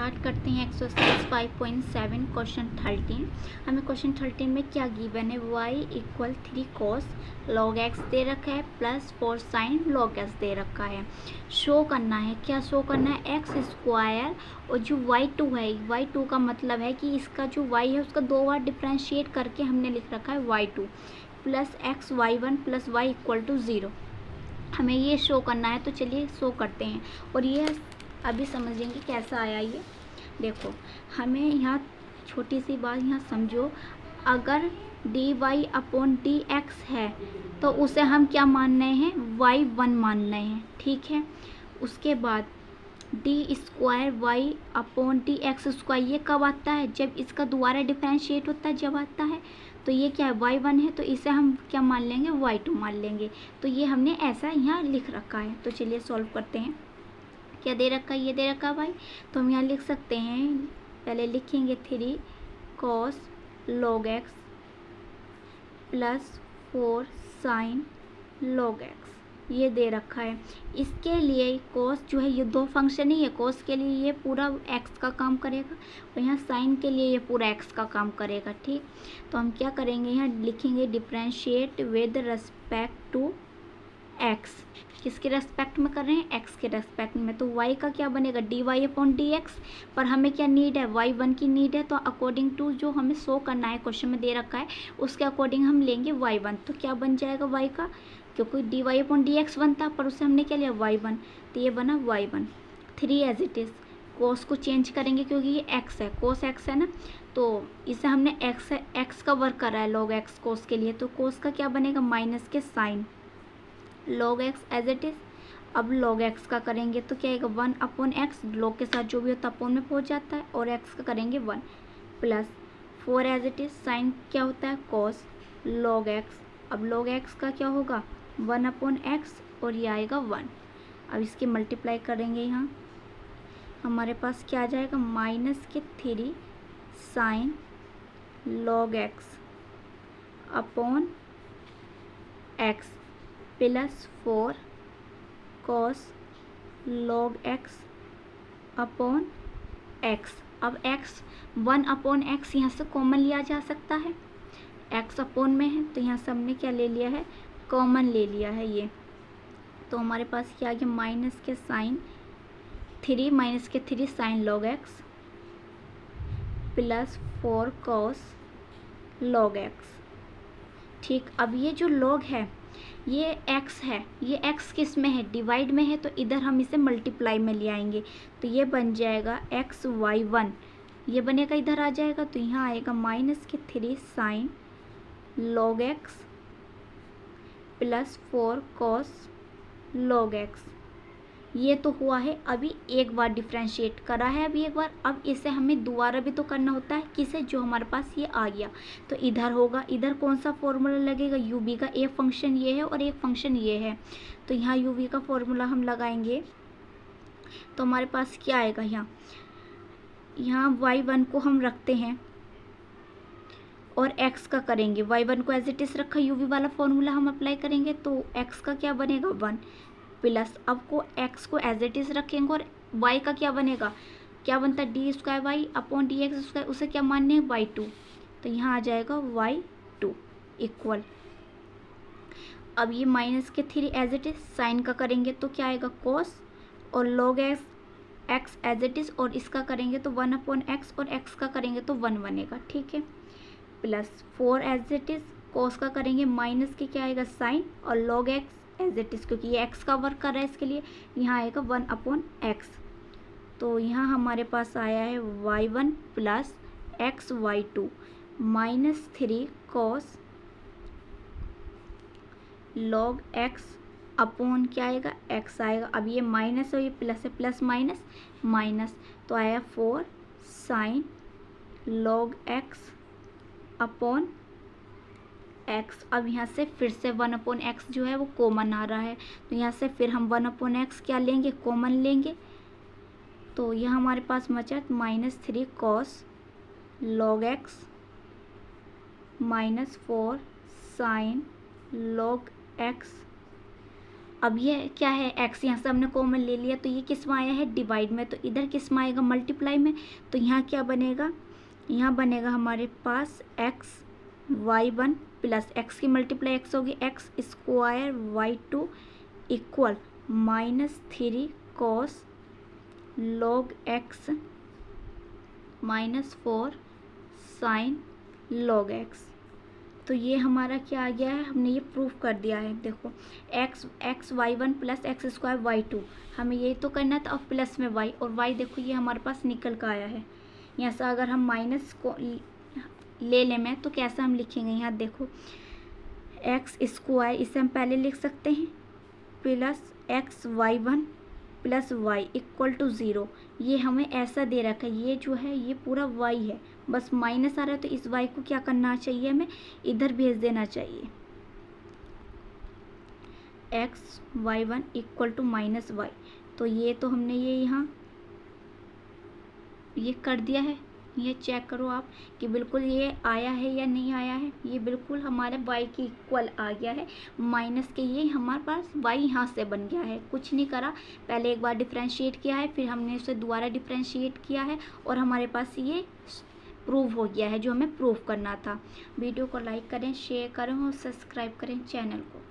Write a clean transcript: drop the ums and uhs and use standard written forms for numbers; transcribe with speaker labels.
Speaker 1: Start करते हैं exercise 5.7 question 13। हमें क्वेश्चन 13 में क्या गिवन है, y equal 3 cos log x दे रखा है प्लस 4 sin log x दे रखा है। शो करना है, क्या शो करना है, एक्स स्क्वायर और जो y2 है, y2 का मतलब है कि इसका जो y है उसका दो बार डिफ्रेंशिएट करके हमने लिख रखा है y2 plus x y1 plus y equal to 0। हमें ये शो करना है, तो चलिए शो करते हैं और ये अभी समझेंगे कैसा आया। ये देखो, हमें यहाँ छोटी सी बात यहाँ समझो, अगर d y upon d x है तो उसे हम क्या मान रहे हैं, y1 मान रहे हैं, ठीक है। उसके बाद d square y upon d x square ये कब आता है, जब इसका दोबारा डिफरेंशिएट होता है, जब आता है। तो ये क्या है, y1 है, तो इसे हम क्या मान लेंगे, y2 मान लेंगे। तो ये हमने ऐसा यहाँ लिख रखा है। तो चलिए सॉल्व करते हैं। क्या दे रखा है, ये दे रखा है भाई, तो हम यहाँ लिख सकते हैं, पहले लिखेंगे 3 cos log x plus 4 sin log x, ये दे रखा है। इसके लिए cos जो है, ये दो फंक्शन ही है, cos के लिए ये पूरा x का काम करेगा और यहाँ sin के लिए ये पूरा x का काम करेगा, ठीक। तो हम क्या करेंगे, यहाँ लिखेंगे differentiate with respect to x, किसके रेस्पेक्ट में कर रहे हैं, x के रेस्पेक्ट में। तो y का क्या बनेगा, d y upon d x, पर हमें क्या नीड है, y1 की नीड है, तो अकॉर्डिंग टू जो हमें शो करना है, क्वेश्चन में दे रखा है उसके अकॉर्डिंग हम लेंगे y1। तो क्या बन जाएगा y का, क्योंकि d y upon d x बनता, पर उससे हमने क्या लिया y1, तो ये बना y1। 3 एज इट इज़, कोस को चेंज करेंगे क्योंकि ये x है, कोस x है ना, तो इसे हमने x का वर्क करा है log x कोस के लिए, तो कोस का क्या बनेगा, माइनस के sine log x as it is. अब log x का करेंगे तो क्या आएगा, 1 अपॉन एक्स, log के साथ जो भी होता है अपॉन में पहुंच जाता है, और x का करेंगे 1 plus 4 as it is, sine क्या होता है, cos log x। अब log x का क्या होगा, 1 अपॉन एक्स और ये आएगा 1। अब इसकी मल्टीप्लाई करेंगे, यहाँ हमारे पास क्या आ जाएगा, माइनस के 3 sine log x upon x plus 4 cos log x upon x। अब x 1 अपॉन एक्स यहाँ से कॉमन लिया जा सकता है, x अपॉन में है तो यहाँ से हमने क्या ले लिया है, कॉमन ले लिया है ये। तो हमारे पास क्या आ गया, माइनस के sine 3 sine log x plus 4 cos log x, ठीक। अब ये जो log है ये x है, ये x किस में है, डिवाइड में है, तो इधर हम इसे मल्टीप्लाई में ले आएंगे, तो ये बन जाएगा xy1, ये बनेगा इधर आ जाएगा, तो यहाँ आएगा माइनस के 3 sine log x plus 4 cos log x। ये तो हुआ है, अभी एक बार डिफ्रेंशिएट करा है, अभी एक बार। अब इसे हमें दोबारा भी तो करना होता है, किसे, जो हमारे पास ये आ गया, तो इधर होगा, इधर कौन सा फॉर्मूला लगेगा, u v का। एक फंक्शन ये है और एक फंक्शन ये है, तो यहाँ u v का फॉर्मूला हम लगाएंगे, तो हमारे पास क्या आएगा, यहाँ y1 को हम रखते हैं और x का करेंगे, y1 को एज इट इज़ रखा, u v वाला फॉर्मूला हम अप्लाई करेंगे, तो x का क्या बनेगा 1 प्लस, अब को x को एज इट इज़ रखेंगे और y का क्या बनेगा, क्या बनता है, d square y upon d x square, उसे क्या मानने हैं, y2, तो यहाँ आ जाएगा y2 इक्वल। अब ये माइनस के 3 एज इट इज़, साइन का करेंगे तो क्या आएगा, cos और log x as it is, और इसका करेंगे तो 1 अपॉन एक्स और x का करेंगे तो 1 बनेगा, ठीक है, plus 4 as it is, cos का करेंगे माइनस के क्या आएगा, साइन और log x as it is, क्योंकि ये x का वर्क कर रहा है इसके लिए, यहाँ आएगा 1 अपॉन एक्स। तो यहाँ हमारे पास आया है y1 plus x y2 minus 3 cos log x upon क्या आएगा, x आएगा। अब ये माइनस और ये प्लस है, प्लस माइनस माइनस, तो आया 4 sine log x upon x। अब यहाँ से फिर से 1 अपॉन एक्स जो है वो कॉमन आ रहा है, तो यहाँ से फिर हम 1 अपॉन एक्स क्या लेंगे, कॉमन लेंगे, तो यह हमारे पास बचा minus 3 cos log x minus 4 sine log x अब ये क्या है, x यहाँ से हमने कॉमन ले लिया, तो ये किस में आया है, डिवाइड में, तो इधर किस में आएगा, मल्टीप्लाई में। तो यहाँ क्या बनेगा, यहाँ बनेगा हमारे पास xy1 प्लस x की मल्टीप्लाई x होगी x square y2 equal -3 cos log x -4 sin log x। तो ये हमारा क्या आ गया है, हमने ये प्रूफ कर दिया है। देखो xy1 plus x square y2, हमें ये तो करना था, और प्लस में y, और y देखो ये हमारे पास निकल कर आया है। यहाँ से अगर हम माइनस को ले लें में, तो कैसा हम लिखेंगे, यहाँ देखो एक्स स्क्वायर, इसे हम पहले लिख सकते हैं plus xy1 plus y equal to 0। ये हमें ऐसा दे रखा है, ये जो है ये पूरा y है, बस माइनस आ रहा है, तो इस y को क्या करना चाहिए, हमें इधर भेज देना चाहिए। xy1 इक्वल टू -y, तो ये तो हमने ये यहाँ ये कर दिया है। ये चेक करो आप कि बिल्कुल ये आया है या नहीं आया है। ये बिल्कुल हमारे y के इक्वल आ गया है, माइनस के ये हमारे पास y यहाँ से बन गया है। कुछ नहीं करा, पहले एक बार डिफ्रेंशिएट किया है, फिर हमने उसे दोबारा डिफ्रेंशिएट किया है, और हमारे पास ये प्रूव हो गया है जो हमें प्रूव करना था। वीडियो को लाइक करें, शेयर करें और सब्सक्राइब करें चैनल को।